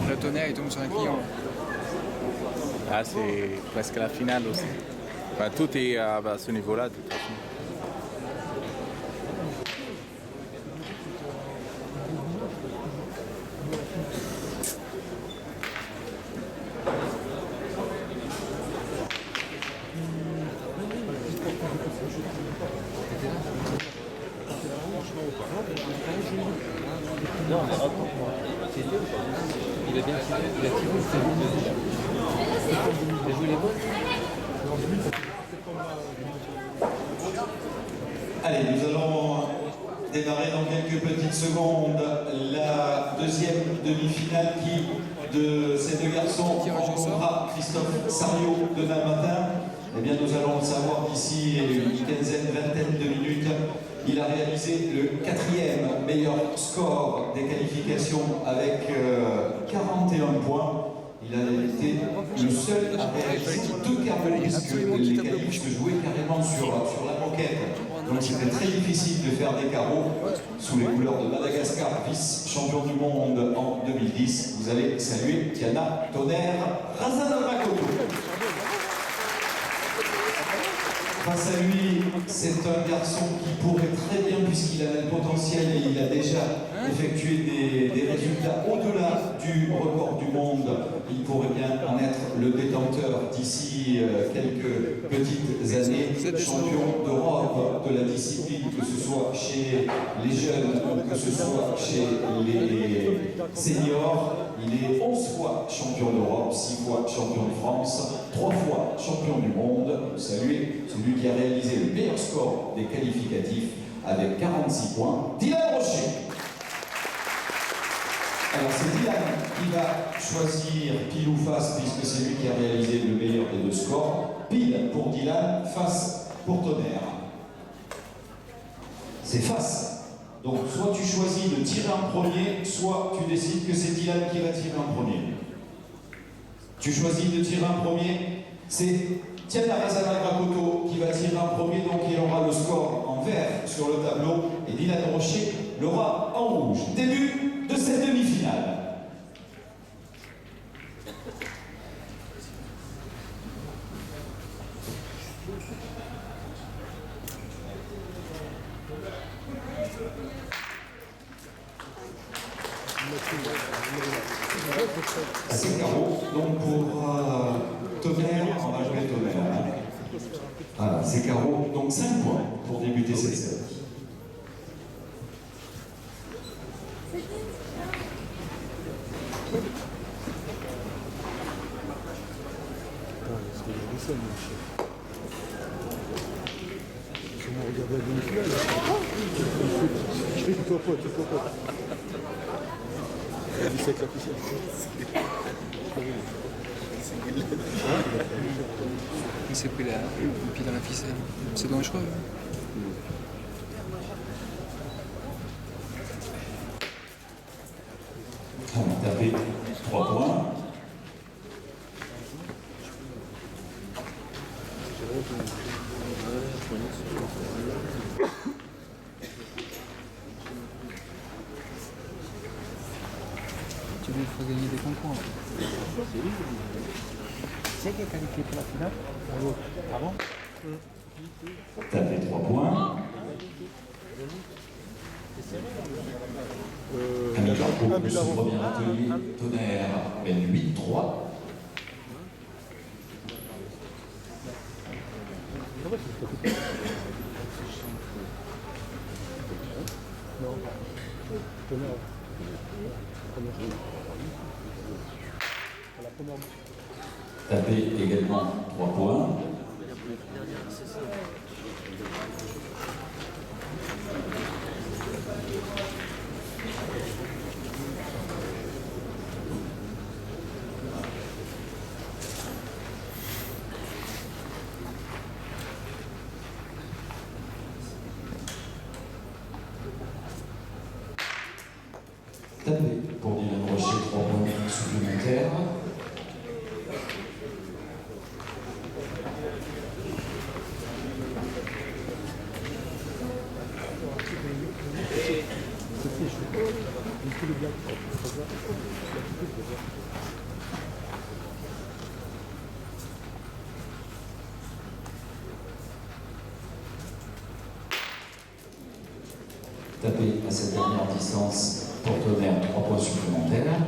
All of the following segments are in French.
Le tonnerre il tombe sur un client. Ah, c'est presque la finale aussi. Enfin, tout est à ce niveau-là de toute façon. Il a bien tiré, il a joué les bonnes. Allez, nous allons démarrer dans quelques petites secondes la deuxième demi-finale qui, de ces deux garçons, rencontrera Christophe Sarriot demain matin. Eh bien, nous allons le savoir d'ici une quinzaine, vingtaine de minutes. Il a réalisé le 4e meilleur score des qualifications avec 41 points. Il a été le seul à réaliser 2 carreaux puisque les qualifs se jouaient carrément sur la moquette. Donc c'était très difficile de faire des carreaux sous les couleurs de Madagascar, vice-champion du monde en 2010. Vous allez saluer Tiana Tonnerre Razanamakoto. Face à lui, c'est un garçon qui pourrait très bien, puisqu'il a le potentiel et il a déjà effectué des résultats au-delà du record du monde, il pourrait bien en être le détenteur d'ici quelques petites années, champion d'Europe de la discipline, que ce soit chez les jeunes ou que ce soit chez les seniors. Il est 11 fois champion d'Europe, 6 fois champion de France, 3 fois champion du monde. Saluez celui qui a réalisé le meilleur score des qualificatifs avec 46 points, Dylan Rocher. Alors c'est Dylan qui va choisir pile ou face, puisque c'est lui qui a réalisé le meilleur des 2 scores. Pile pour Dylan, face pour Tonnerre. C'est face. Donc soit tu choisis de tirer en premier, soit tu décides que c'est Dylan qui va tirer en premier. Tu choisis de tirer en premier, c'est Tiana Razanamakoto qui va tirer en premier, donc il aura le score en vert sur le tableau et Dylan Rocher l'aura en rouge. Début de cette demi-finale. C'est carreau, donc pour Tonnerre, on va jouer Tonnerre. Voilà, c'est carreau, donc 5 points pour débuter cette série. Il s'est pris le pied dans la ficelle. C'est dangereux. On va taper 3 points. Tu lui feras gagner des concours. C'est qui est qualifié pour la finale? Ah bon? Taper 3 points. Camille Barbeau pour ce premier atelier. Tonnerre mène 8-3. Taper également 3 points. supplémentaires. Tapé à cette dernière distance porte honneur 3 points supplémentaires.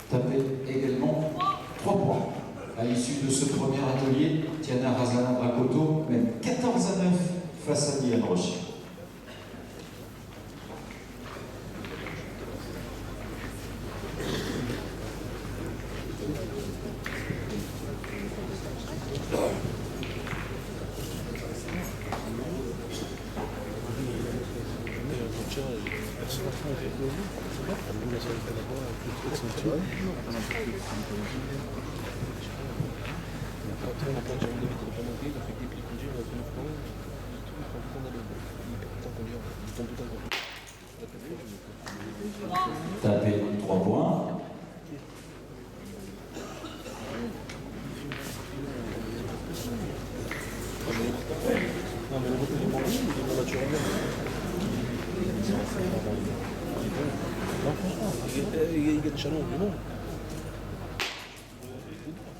Tapé également 3 points. À l'issue de ce premier atelier, Tiana Razalan-Dracoto mène 14-9 face à Diane Rocher. Tapé 3 points.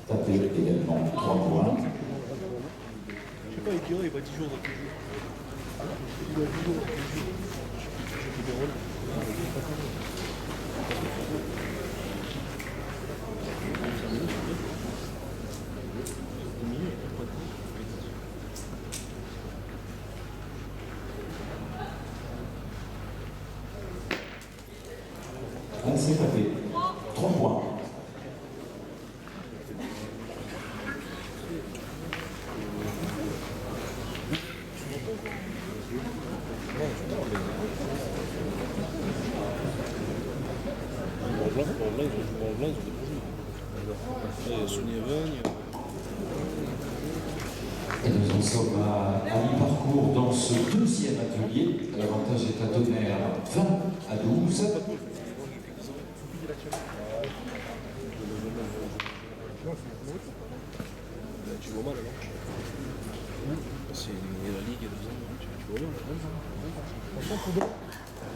Tapé également 3 points. Je sais pas, Ikea, il va 10 jours dans tout jeu. Il va 10 jours dans tout jeu. Je fais des rôles. C'est tapé 3 points. Et nous en sommes à mi-parcours dans ce deuxième atelier. L'avantage est à donner 20-12. Tu vois mal alors. C'est la Ligue il y a 2 ans, tu vois mal. Franchement, pour deux.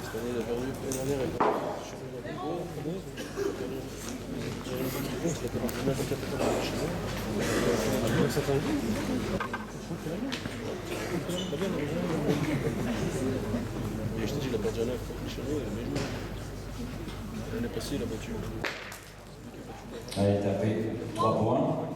Cette année, il a perdu l'année dernière, elle a perdu. Et je t'ai dit, il a perdu un œuf chez nous, mais l'année passée, il a battu. Allez, tapé 3 points.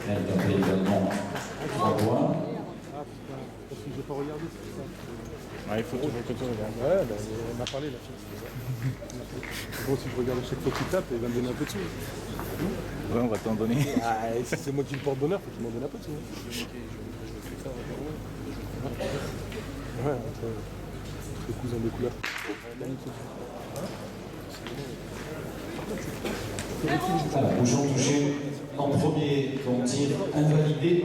Elle tapé également 3 points. Parce que je n'ai pas regardé, c'est ça. Ah, il faut toujours que tu regardes. Ouais, bah, elle m'a parlé la fille. Bon, si je regarde à chaque fois qu'il tape, il va me donner un peu de sous. Ouais, on va t'en donner. Ah, si c'est moi qui le porte d'honneur, faut qu'il m'en donne un peu de sous. Ouais, entre les cousins de couleur. Voilà, Rougeon touché en premier, donc tir invalidé.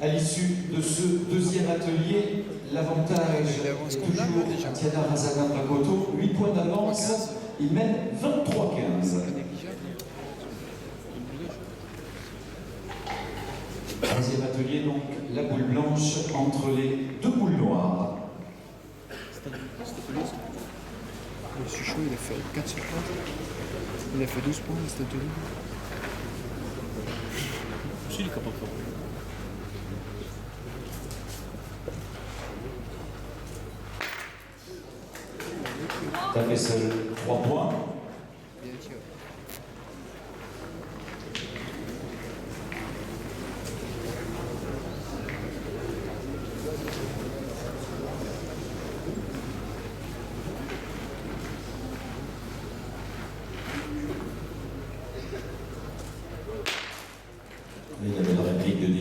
À l'issue de ce deuxième atelier, l'avantage est toujours à Tiana Razalan-Dracoto, 8 points d'avance, il mène 23-15. Troisième atelier, donc la boule blanche entre les 2 boules noires. Monsieur Chaud, il a fait 4 sur 4. Il a fait 12 points, c'était atelier. Si, il est capable de faire. Tapé seul 3 points. Bien tiré.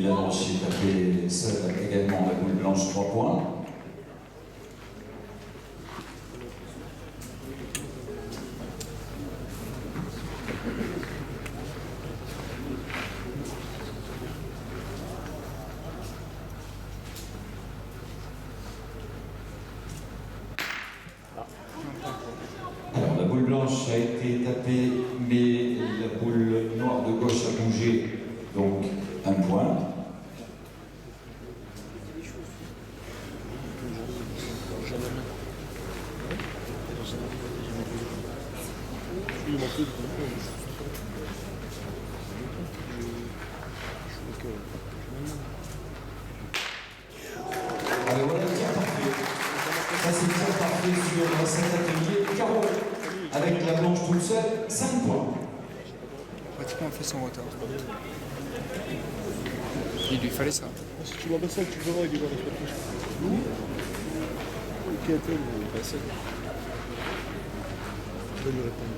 Dylan Rocher tapé seul également la boule blanche 3 points. Alors la boule blanche a été tapée, mais la boule noire de gauche a bougé, donc 1 point. Alors voilà le tir parfait. Ça c'est le tir parfait sur cet atelier. Carreau avec la blanche toute seule, 5 points. Pratiquement on fait son retard. Il lui fallait ça. Si tu vois pas ça, tu verras, il va rester plus. Ok, attends, il va ça. Je vais lui répondre.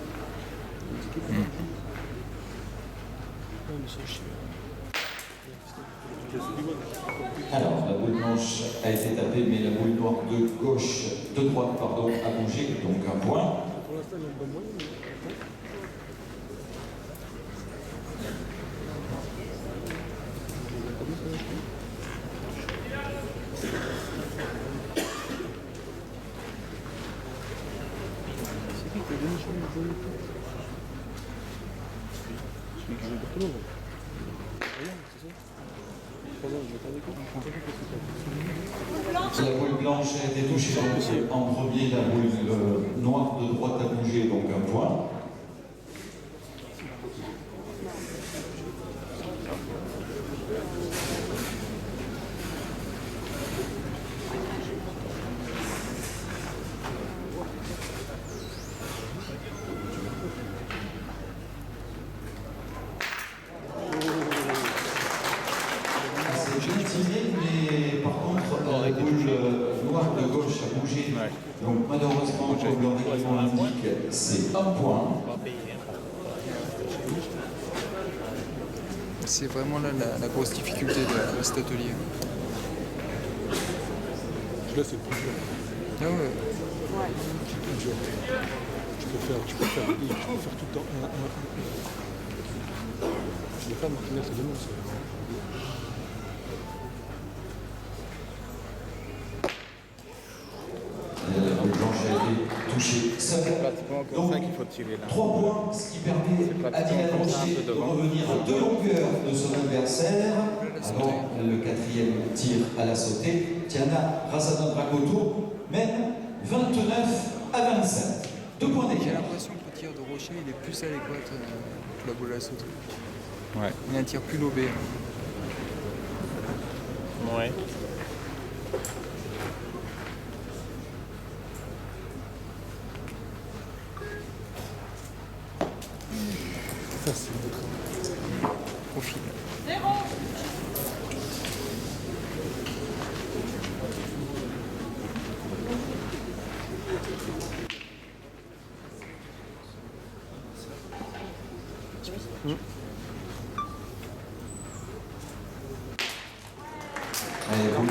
Non, mais ça, je sais. Alors la boule blanche a été tapée, mais la boule noire de droite pardon, a bougé, donc 1 point. Pour l'instant, il y a une bonne moyenne. C'est qui qui a donné sur le jeu? Celui qui joue pour tout le monde. Regarde, c'est ça? Je vais faire des coups. La boule blanche a été touchée en premier, la boule noire de droite a bougé, donc 1 point. C'est bien tiré, mais par contre, la boule noire de gauche a bougé. Donc malheureusement, comme le règlement l'indique, c'est 1 point. C'est vraiment là la grosse difficulté de cet atelier. Là, c'est le plus dur. Ah ouais. C'est le plus dur. Tu peux faire tout le temps 1-1-1. Je l'ai fait à Martinez, c'est demain, ça. La boule blanche a été touchée seule. Pratiquement comme Donc, ça qu'il faut tirer là. 3 points, ce qui permet à Dylan Rocher de revenir à 2 longueurs de son adversaire avant le 4e tir à la sautée. Tiana Rassadan Dragoto mène 29-27. 2 points J'ai d'écart. l'impression que le tir de Rocher il est plus adéquat que la boule à sauter. Ouais. Il a un tir plus lobé. Ouais. Facile. Profil. Allez, vous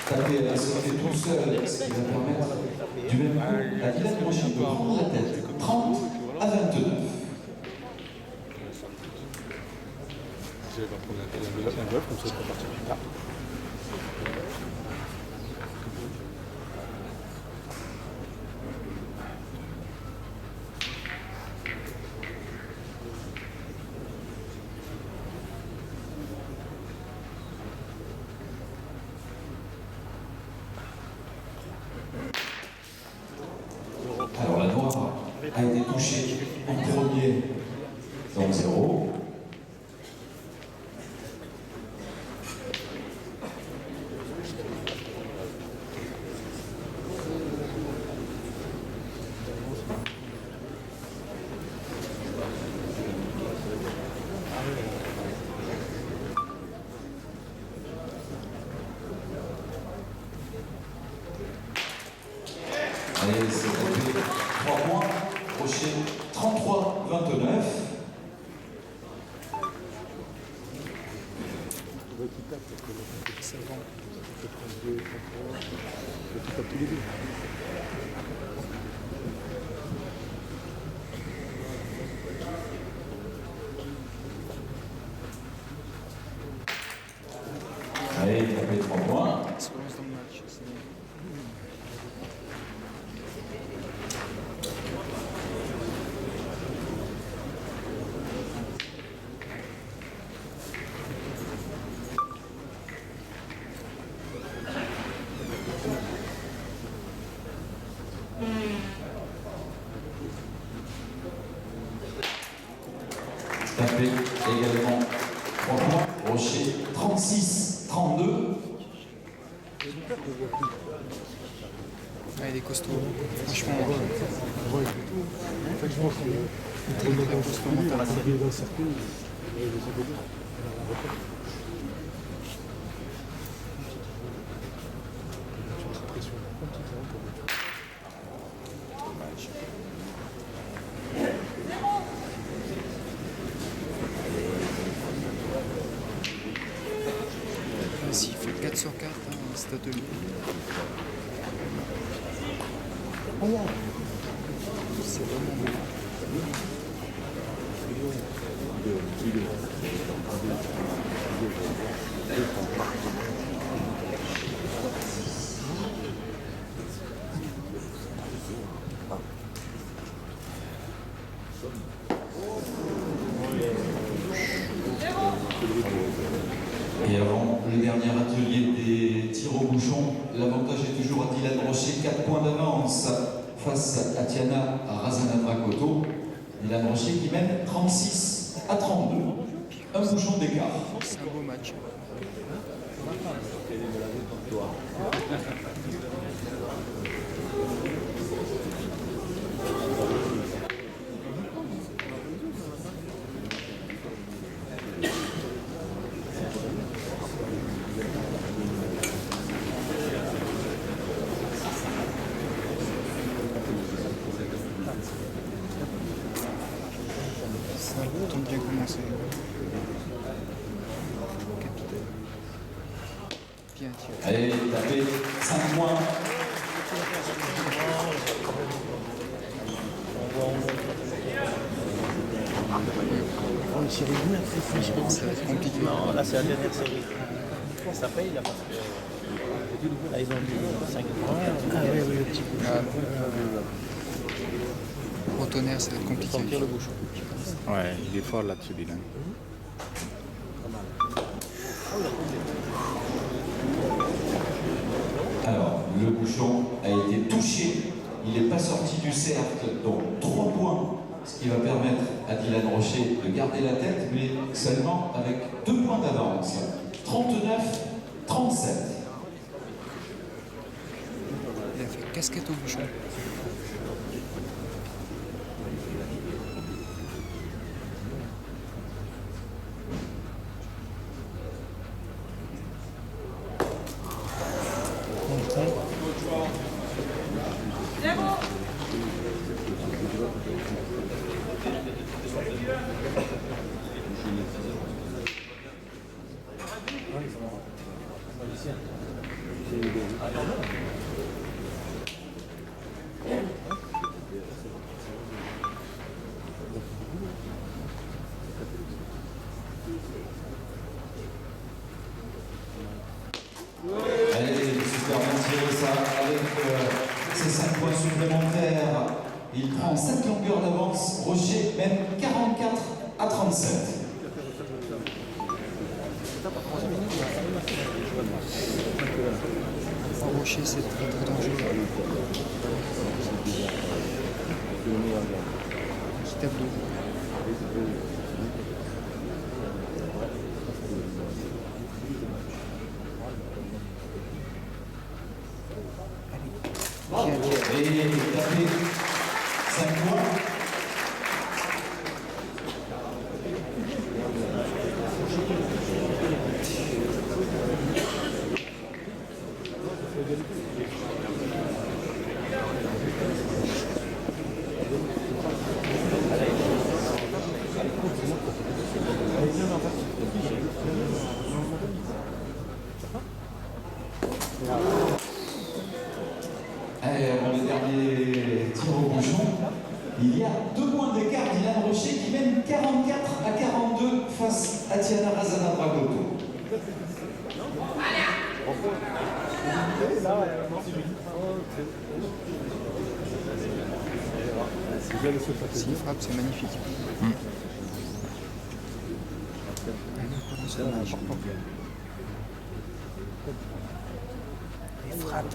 tapez à la sautée tout seul, ce qui va permettre du même coup à Dylan Rocher de prendre la tête. 30-29. Je vais prendre un bluff, comme ça, je peux partir plus tard. Alors la noire a été touchée en premier, donc 0. Allez, c'est tapé 3 points. Rocher 33-29. Ça vend. Allez, il a fait 3 points. Ça se lance dans le match. C'est bon. Tapé également 3 points. Rocher 36-32. Ah, il est costaud. Franchement, très costaud mentalement. S'il fait 4 sur 4, hein, c'est à demi. C'est vraiment bon. Et avant le dernier atelier des tirs au bouchon, l'avantage est toujours à Dylan Rocher, 4 points d'avance face à Tiana Razanadrakoto. Dylan Rocher qui mène 36-32. Un bouchon d'écart. C'est un beau match. Ça tombe bien commencé. Capitaine. Bien tiré. Allez, tapez 5 points. Ça va être compliqué. Non, là c'est la dernière série. Ça paye là parce que là ils ont mis 5 points. Ah oui, oui, le petit bouchon. Au tonnerre, ça va être compliqué. Sentir le bouchon. Ouais, il est fort là-dessus, Dylan. Alors, le bouchon a été touché. Il n'est pas sorti du cercle, donc 3 points. Ce qui va permettre à Dylan Rocher de garder la tête, mais seulement avec 2 points d'avance. 39-37. Il a fait casquette au bouchon. Allez, super bien tiré ça avec ses 5 points supplémentaires. Il prend 7 longueurs d'avance. Rocher mène 44-37. Rocher, c'est très très dangereux. Qui tape de haut. Et tapé 5 points. Il y a 2 points d'écart d'Ilan Rocher qui mène 44 à 42 face à Tiana Razana Dragotto. S'il frappe, c'est magnifique. C'est dommage. Il frappe.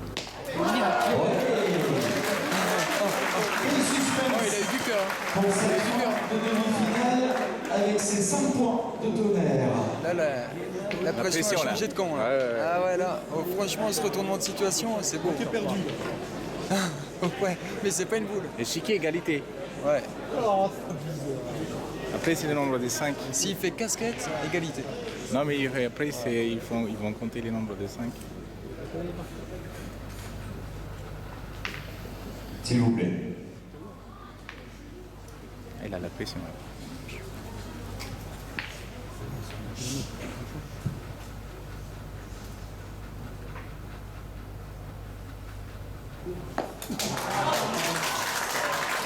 Et le suspense Oh, il a eu du cœur. pour cette finale de demi-finale avec ses 5 points de tonnerre. Là, la pression pression, a là. changé de camp. Là. Ouais, ouais. Ah ouais, là, oh, franchement, ce retournement de situation, c'est beau. perdu. Ouais, mais c'est pas une boule. Échiquier, égalité. Ouais. Après, c'est le nombre de 5. S'il fait casquette, égalité. Non, mais après, ils vont compter les nombres de 5. S'il vous plaît. Il a la pression.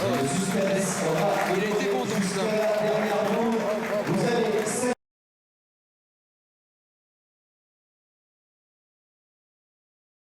Le suspense aura